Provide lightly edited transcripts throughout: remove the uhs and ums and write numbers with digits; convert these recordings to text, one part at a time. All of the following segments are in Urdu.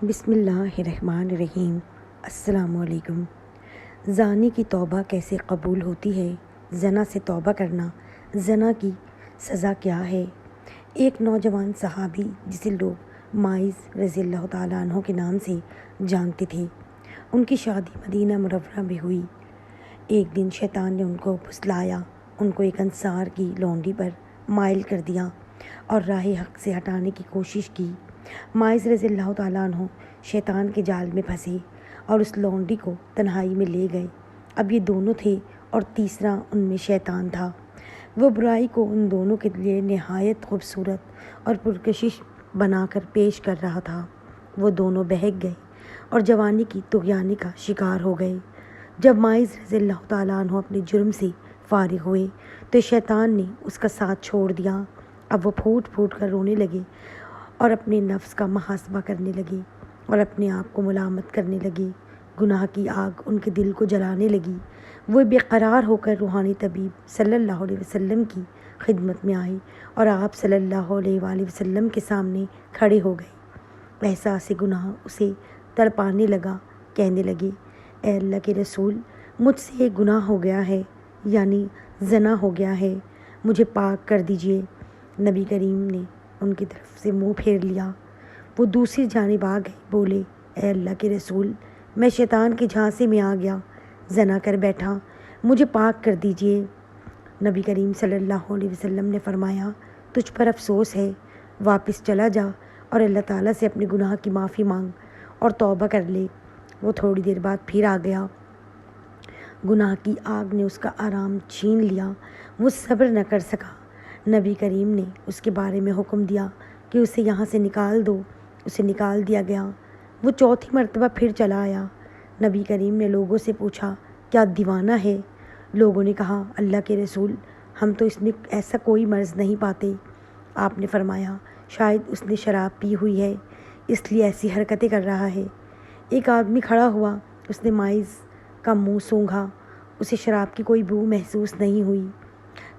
بسم اللہ الرحمن الرحیم۔ السلام علیکم۔ زانی کی توبہ کیسے قبول ہوتی ہے؟ زنا سے توبہ کرنا، زنا کی سزا کیا ہے؟ ایک نوجوان صحابی جسے لوگ ماعز رضی اللہ تعالیٰ عنہ کے نام سے جانتے تھے، ان کی شادی مدینہ منورہ میں ہوئی۔ ایک دن شیطان نے ان کو پھسلایا، ان کو ایک انصار کی لونڈی پر مائل کر دیا اور راہ حق سے ہٹانے کی کوشش کی۔ ماعز رضی اللہ تعالیٰ عنہ شیطان کے جال میں پھنسے اور اس لونڈی کو تنہائی میں لے گئے۔ اب یہ دونوں تھے اور تیسرا ان میں شیطان تھا۔ وہ برائی کو ان دونوں کے لیے نہایت خوبصورت اور پرکشش بنا کر پیش کر رہا تھا۔ وہ دونوں بہک گئے اور جوانی کی طغیانی کا شکار ہو گئے۔ جب ماعز رضی اللہ تعالیٰ عنہ اپنے جرم سے فارغ ہوئے تو شیطان نے اس کا ساتھ چھوڑ دیا۔ اب وہ پھوٹ پھوٹ کر رونے لگے اور اپنے نفس کا محاسبہ کرنے لگے اور اپنے آپ کو ملامت کرنے لگے۔ گناہ کی آگ ان کے دل کو جلانے لگی۔ وہ بے قرار ہو کر روحانی طبیب صلی اللہ علیہ وسلم کی خدمت میں آئے اور آپ صلی اللہ علیہ وآلہ وسلم کے سامنے کھڑے ہو گئے۔ احساس گناہ اسے تڑپانے لگا، کہنے لگے، اے اللہ کے رسول، مجھ سے ایک گناہ ہو گیا ہے، یعنی زنا ہو گیا ہے، مجھے پاک کر دیجئے۔ نبی کریم نے ان کی طرف سے منہ پھیر لیا۔ وہ دوسری جانب آ گئے، بولے، اے اللہ کے رسول، میں شیطان کے جھانسے میں آ گیا، زنا کر بیٹھا، مجھے پاک کر دیجئے۔ نبی کریم صلی اللہ علیہ وسلم نے فرمایا، تجھ پر افسوس ہے، واپس چلا جا اور اللہ تعالیٰ سے اپنے گناہ کی معافی مانگ اور توبہ کر لے۔ وہ تھوڑی دیر بعد پھر آ گیا۔ گناہ کی آگ نے اس کا آرام چھین لیا، وہ صبر نہ کر سکا۔ نبی کریم نے اس کے بارے میں حکم دیا کہ اسے یہاں سے نکال دو۔ اسے نکال دیا گیا۔ وہ چوتھی مرتبہ پھر چلا آیا۔ نبی کریم نے لوگوں سے پوچھا، کیا دیوانہ ہے؟ لوگوں نے کہا، اللہ کے رسول، ہم تو اس میں ایسا کوئی مرض نہیں پاتے۔ آپ نے فرمایا، شاید اس نے شراب پی ہوئی ہے، اس لیے ایسی حرکتیں کر رہا ہے۔ ایک آدمی کھڑا ہوا، اس نے ماعز کا منہ سونگھا، اسے شراب کی کوئی بو محسوس نہیں ہوئی۔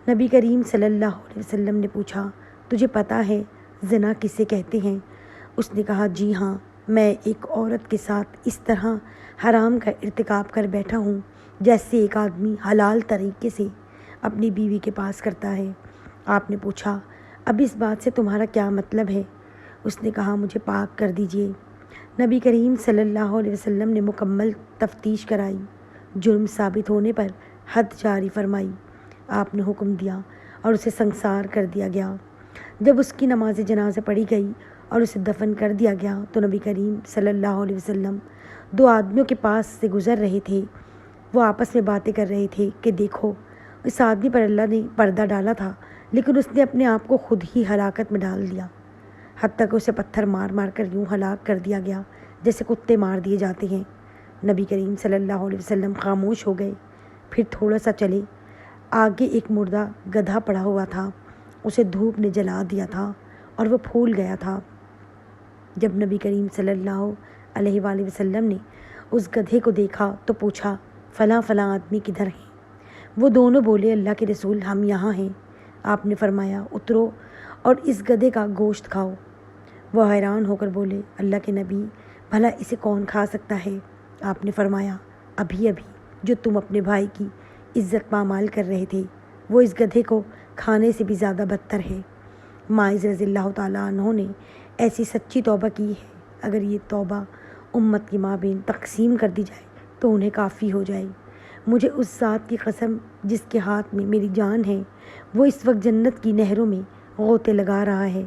نبی کریم صلی اللہ علیہ وسلم نے پوچھا، تجھے پتہ ہے زنا کسے کہتے ہیں؟ اس نے کہا، جی ہاں، میں ایک عورت کے ساتھ اس طرح حرام کا ارتکاب کر بیٹھا ہوں جیسے ایک آدمی حلال طریقے سے اپنی بیوی کے پاس کرتا ہے۔ آپ نے پوچھا، اب اس بات سے تمہارا کیا مطلب ہے؟ اس نے کہا، مجھے پاک کر دیجئے۔ نبی کریم صلی اللہ علیہ وسلم نے مکمل تفتیش کرائی، جرم ثابت ہونے پر حد جاری فرمائی۔ آپ نے حکم دیا اور اسے سنسار کر دیا گیا۔ جب اس کی نماز جنازہ پڑھی گئی اور اسے دفن کر دیا گیا تو نبی کریم صلی اللہ علیہ وسلم دو آدمیوں کے پاس سے گزر رہے تھے۔ وہ آپس میں باتیں کر رہے تھے کہ دیکھو، اس آدمی پر اللہ نے پردہ ڈالا تھا، لیکن اس نے اپنے آپ کو خود ہی ہلاکت میں ڈال دیا، حتیٰ کہ اسے پتھر مار مار کر یوں ہلاک کر دیا گیا جیسے کتے مار دیے جاتے ہیں۔ نبی کریم صلی اللہ علیہ وسلم خاموش ہو گئے، پھر تھوڑا سا چلے۔ آگے ایک مردہ گدھا پڑا ہوا تھا، اسے دھوپ نے جلا دیا تھا اور وہ پھول گیا تھا۔ جب نبی کریم صلی اللہ علیہ وآلہ وسلم نے اس گدھے کو دیکھا تو پوچھا، فلاں فلاں آدمی کدھر ہیں؟ وہ دونوں بولے، اللہ کے رسول، ہم یہاں ہیں۔ آپ نے فرمایا، اترو اور اس گدھے کا گوشت کھاؤ۔ وہ حیران ہو کر بولے، اللہ کے نبی، بھلا اسے کون کھا سکتا ہے؟ آپ نے فرمایا، ابھی ابھی جو تم اپنے بھائی کی عزت پامال کر رہے تھے، وہ اس گدھے کو کھانے سے بھی زیادہ بدتر ہے۔ ماعز رضی اللہ تعالیٰ عنہ نے ایسی سچی توبہ کی ہے، اگر یہ توبہ امت کی مابین تقسیم کر دی جائے تو انہیں کافی ہو جائے۔ مجھے اس ذات کی قسم جس کے ہاتھ میں میری جان ہے، وہ اس وقت جنت کی نہروں میں غوطے لگا رہا ہے۔